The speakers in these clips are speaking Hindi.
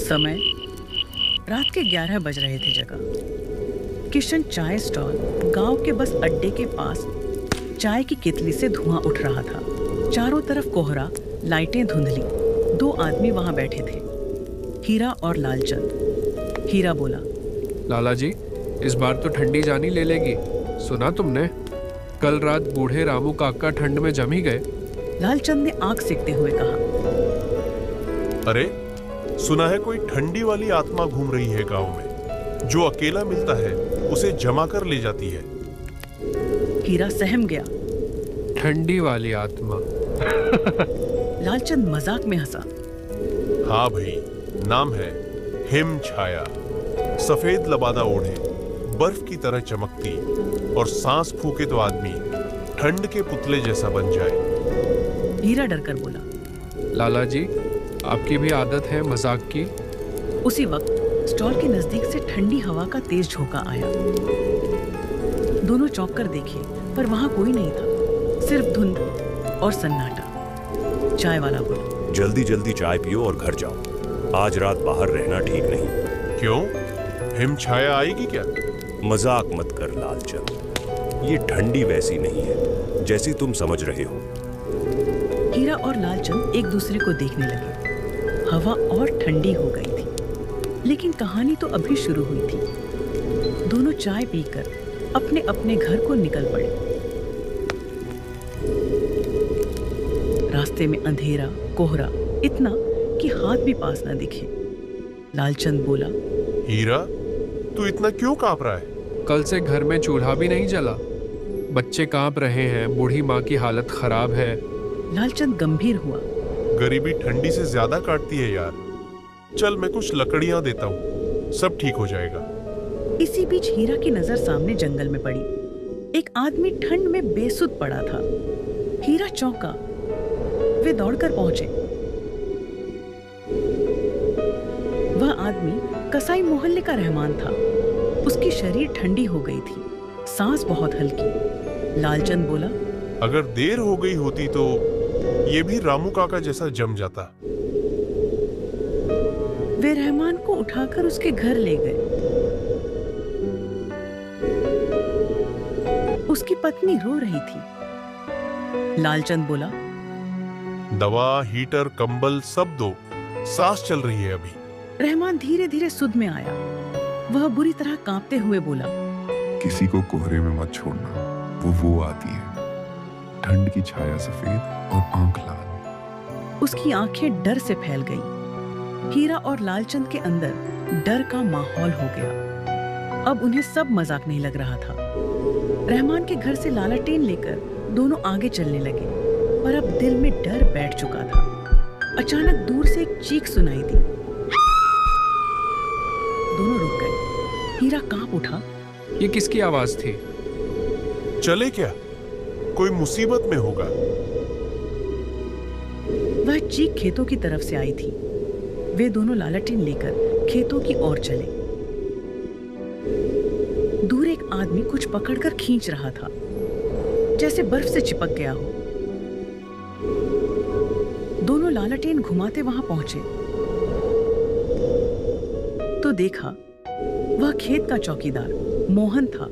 समय रात के 11 बज रहे थे। जगह किशन चाय स्टॉल गांव के बस अड्डे के पास चाय की केतली से धुआं उठ रहा था। चारों तरफ कोहरा, लाइटें धुंधली। 2 आदमी वहां बैठे थे, हीरा और लालचंद। हीरा बोला, लाला जी, इस बार तो ठंडी जानी ले लेगी। सुना तुमने, कल रात बूढ़े रामू काका ठंड में जम ही गए। लालचंद ने आंख सेकते हुए कहा, अरे सुना है कोई ठंडी वाली आत्मा घूम रही है गांव में, जो अकेला मिलता है उसे जमा कर ले जाती है। हीरा सहम गया। ठंडी वाली आत्मा? लालचंद मजाक में हंसा। हाँ भाई, नाम है हिम छाया। सफेद लबादा ओढ़े, बर्फ की तरह चमकती, और सांस फूके तो आदमी ठंड के पुतले जैसा बन जाए। हीरा डरकर बोला, लाला जी, आपकी भी आदत है मजाक की। उसी वक्त स्टॉल के नजदीक से ठंडी हवा का तेज झोंका आया। दोनों चौंक कर देखे, पर वहां कोई नहीं था, सिर्फ धुंध और सन्नाटा। चाय वाला बोला, जल्दी जल्दी चाय पियो और घर जाओ। आज रात बाहर रहना ठीक नहीं। क्यों? हिम छाया आएगी क्या? मजाक मत कर लालचंद, ये ठंडी वैसी नहीं है जैसी तुम समझ रहे हो। हीरा और लालचंद एक दूसरे को देखने लगे। हवा और ठंडी हो गई थी, लेकिन कहानी तो अभी शुरू हुई थी। दोनों चाय पीकर अपने अपने घर को निकल पड़े। रास्ते में अंधेरा, कोहरा इतना कि हाथ भी पास न दिखे। लालचंद बोला, हीरा, तू इतना क्यों कांप रहा है? कल से घर में चूल्हा भी नहीं जला, बच्चे कांप रहे हैं, बूढ़ी माँ की हालत खराब है। लालचंद गंभीर हुआ। गरीबी ठंडी से ज्यादा काटती है यार। चल मैं कुछ लकड़ियां देता हूँ, सब ठीक हो जाएगा। इसी बीच हीरा की नजर सामने जंगल में पड़ी। एक आदमी ठंड में बेसुध पड़ा था। हीरा चौंका। वे दौड़कर पहुंचे। वह आदमी कसाई मोहल्ले का रहमान था। उसकी शरीर ठंडी हो गई थी, सांस बहुत हल्की। लालचंद बोला, अगर देर हो गई होती तो ये भी रामू काका जैसा जम जाता। वे रहमान को उठाकर उसके घर ले गए। उसकी पत्नी रो रही थी। लालचंद बोला, दवा, हीटर, कंबल सब दो, सांस चल रही है अभी। रहमान धीरे धीरे सुध में आया। वह बुरी तरह कांपते हुए बोला, किसी को कोहरे में मत छोड़ना, वो आती है। ठंड की छाया सफेद और आंख लाल। उसकी आंखें डर से फैल गईं। हीरा और लालचंद के अंदर डर का माहौल हो गया। अब उन्हें सब मजाक नहीं लग रहा था। रहमान के घर से लालटेन लेकर दोनों आगे चलने लगे, पर अब दिल में डर बैठ चुका था। अचानक दूर से एक चीख सुनाई दी। दोनों रुक गए। हीरा कांप उठा। ये किसकी आवाज थी? चले क्या? कोई मुसीबत में होगा। वह चीख खेतों की तरफ से आई थी। वे दोनों लालटेन लेकर खेतों की ओर चले। दूर एक आदमी कुछ पकड़कर खींच रहा था, जैसे बर्फ से चिपक गया हो। दोनों लालटेन घुमाते वहां पहुंचे तो देखा वह खेत का चौकीदार मोहन था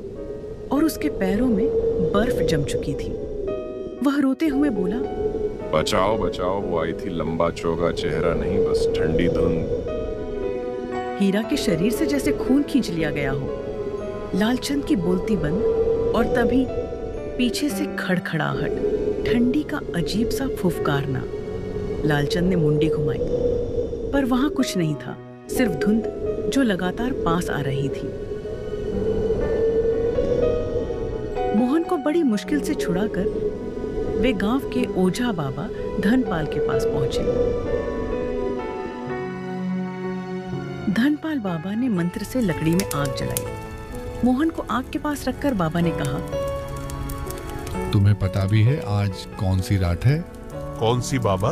और उसके पैरों में बर्फ जम चुकी थी। वह रोते हुए बोला, बचाओ बचाओ, वो आई थी लंबा चौगा चेहरा नहीं, बस ठंडी धुंध। हीरा के शरीर से जैसे खून खींच लिया गया हो। लालचंद की बोलती बंद, और तभी पीछे से खड़खड़ाहट, ठंडी का अजीब सा फुफकारना। लालचंद ने मुंडी घुमाई, पर वहां कुछ नहीं था, सिर्फ धुंध जो लगातार पास आ रही थी। मोहन को बड़ी मुश्किल से छुड़ाकर वे गांव के ओझा बाबा धनपाल के पास पहुंचे। धनपाल बाबा ने मंत्र से लकड़ी में आग जलाई। मोहन को आग के पास रखकर बाबा ने कहा, तुम्हें पता भी है आज कौन सी रात है? कौन सी बाबा?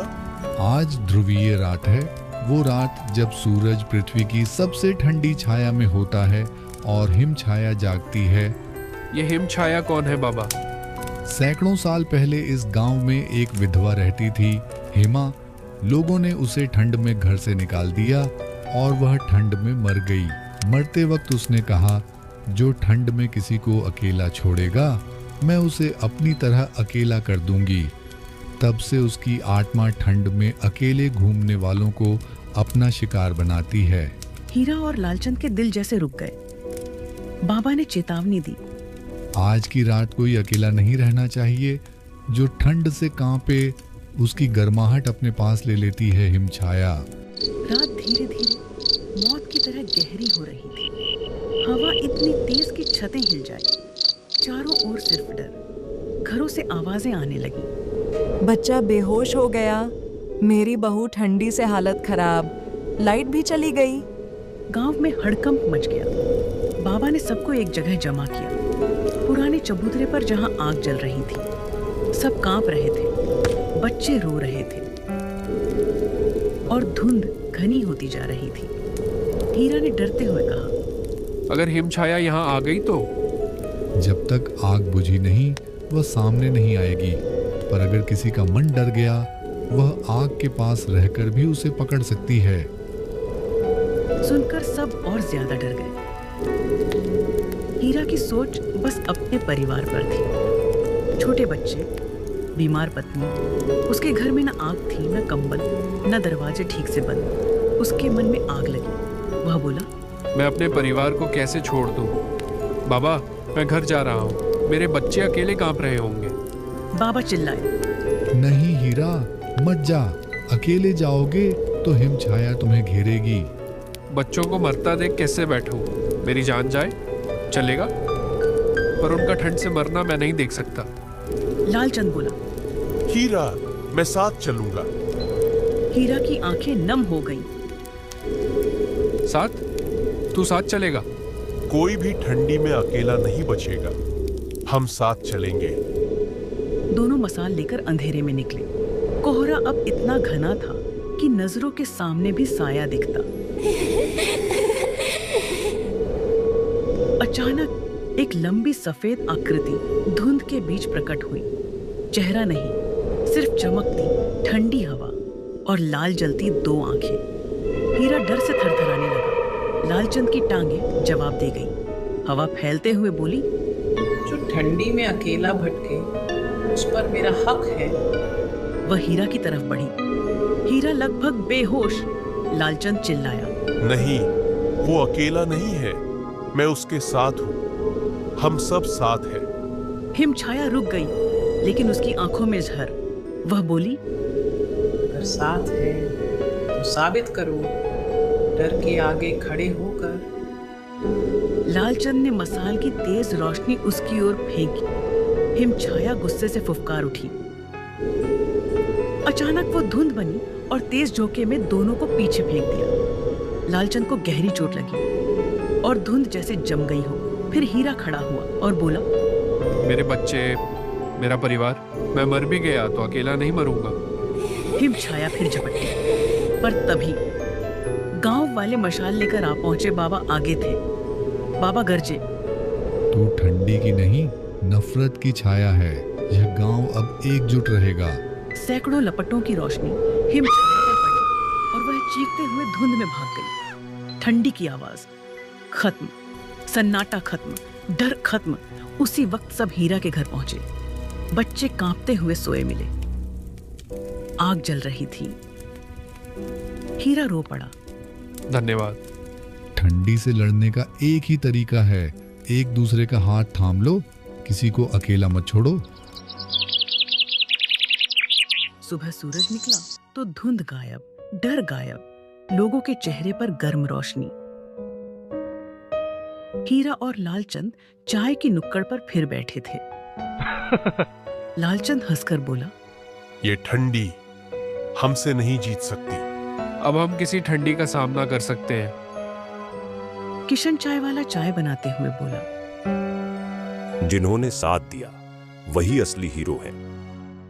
आज ध्रुवीय रात है, वो रात जब सूरज पृथ्वी की सबसे ठंडी छाया में होता है और हिम छाया जागती है। ये हिम छाया कौन है बाबा? सैकड़ों साल पहले इस गांव में एक विधवा रहती थी, हेमा। लोगों ने उसे ठंड में घर से निकाल दिया और वह ठंड में मर गई। मरते वक्त उसने कहा, जो ठंड में किसी को अकेला छोड़ेगा, मैं उसे अपनी तरह अकेला कर दूंगी। तब से उसकी आत्मा ठंड में अकेले घूमने वालों को अपना शिकार बनाती है। हीरा और लालचंद के दिल जैसे रुक गए। बाबा ने चेतावनी दी, आज की रात कोई अकेला नहीं रहना चाहिए। जो ठंड से कांपे, उसकी गर्माहट अपने पास ले लेती है हिमछाया। रात धीरे धीरे मौत की तरह गहरी हो रही थी। हवा इतनी तेज कि छतें हिल जाए। चारों ओर सिर्फ डर। घरों से आवाजें आने लगी। बच्चा बेहोश हो गया, मेरी बहू ठंडी से हालत खराब, लाइट भी चली गई। गांव में हड़कंप मच गया। बाबा ने सबको एक जगह जमा किया, पुराने चबूतरे पर जहां आग जल रही थी। सब कांप रहे थे, बच्चे रो रहे थे और धुंध घनी होती जा रही थी। हीरा ने डरते हुए कहा, अगर हिमछाया यहाँ आ गई तो? जब तक आग बुझी नहीं, वह सामने नहीं आएगी। पर अगर किसी का मन डर गया, वह आग के पास रहकर भी उसे पकड़ सकती है। सुनकर सब और ज्यादा डर गए। हीरा की सोच बस अपने परिवार पर थी। छोटे बच्चे, बीमार पत्नी, उसके घर में न आग थी, न कंबल, न दरवाजे ठीक से बंद। उसके मन में आग लगी। वह बोला, मैं अपने परिवार को कैसे छोड़ दूं? बाबा, मैं घर जा रहा हूँ। मेरे बच्चे अकेले कांप रहे होंगे। बाबा चिल्लाए, नहीं हीरा, मत जा। अकेले जाओगे तो हिमछाया तुम्हें घेरेगी। बच्चों को मरता देख कैसे बैठूं? मेरी जान जाए चलेगा, पर उनका ठंड से मरना मैं नहीं देख सकता। लालचंद बोला, हीरा, मैं साथ चलूंगा। हीरा की आंखें नम हो गईं। साथ? तू साथ चलेगा? कोई भी ठंडी में अकेला नहीं बचेगा। हम साथ चलेंगे। दोनों मसाल लेकर अंधेरे में निकले। कोहरा अब इतना घना था कि नजरों के सामने भी साया दिखता। अचानक एक लंबी सफेद आकृति धुंध के बीच प्रकट हुई। चेहरा नहीं, सिर्फ चमकती ठंडी हवा और लाल जलती दो आंखें। हीरा डर से थरथराने लगा। लालचंद की टांगें जवाब दे गई। हवा फैलते हुए बोली, जो ठंडी में अकेला भटके, उस पर मेरा हक है। वह हीरा की तरफ बढ़ी। हीरा लगभग बेहोश। लालचंद चिल्लाया, नहीं, वो अकेला नहीं है, मैं उसके साथ हूँ। हम सब साथ हैं। हिमछाया रुक गई, लेकिन उसकी आंखों में झर। वह बोली, अगर साथ है तो साबित करो, डर के आगे खड़े होकर। लालचंद ने मसाल की तेज रोशनी उसकी ओर फेंकी। हिमछाया गुस्से से फुफकार उठी। अचानक वो धुंध बनी और तेज झोंके में दोनों को पीछे फेंक दिया। लालचंद को गहरी चोट लगी और धुंध जैसे जम गई हो। फिर हीरा खड़ा हुआ और बोला, मेरे बच्चे, मेरा परिवार, मैं मर भी गया तो अकेला नहीं मरूंगा। हिमछाया फिर झपटी। पर तभी गांव वाले मशाल लेकर आ पहुंचे। बाबा आगे थे। बाबा गरजे, तू ठंडी की नहीं, नफरत की छाया है। यह गांव अब एकजुट रहेगा। सैकड़ों लपटों की रोशनी हिमछाया पर पड़ी और वह चीखते हुए धुंध में भाग गई। ठंडी की आवाज खत्म, सन्नाटा खत्म, डर खत्म। उसी वक्त सब हीरा के घर पहुंचे। बच्चे कांपते हुए सोए मिले। आग जल रही थी। हीरा रो पड़ा। धन्यवाद। ठंडी से लड़ने का एक ही तरीका है, एक दूसरे का हाथ थाम लो, किसी को अकेला मत छोड़ो। सुबह सूरज निकला तो धुंध गायब, डर गायब, लोगों के चेहरे पर गर्म रोशनी। हीरा और लालचंद चाय की नुक्कड़ पर फिर बैठे थे। लालचंद हंसकर बोला, ये ठंडी हमसे नहीं जीत सकती। अब हम किसी ठंडी का सामना कर सकते हैं। किशन चाय वाला चाय बनाते हुए बोला, जिन्होंने साथ दिया वही असली हीरो हैं।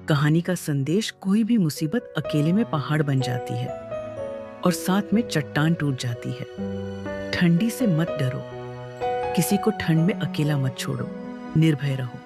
कहानी का संदेश, कोई भी मुसीबत अकेले में पहाड़ बन जाती है और साथ में चट्टान टूट जाती है। ठंडी से मत डरो, किसी को ठंड में अकेला मत छोड़ो, निर्भय रहो।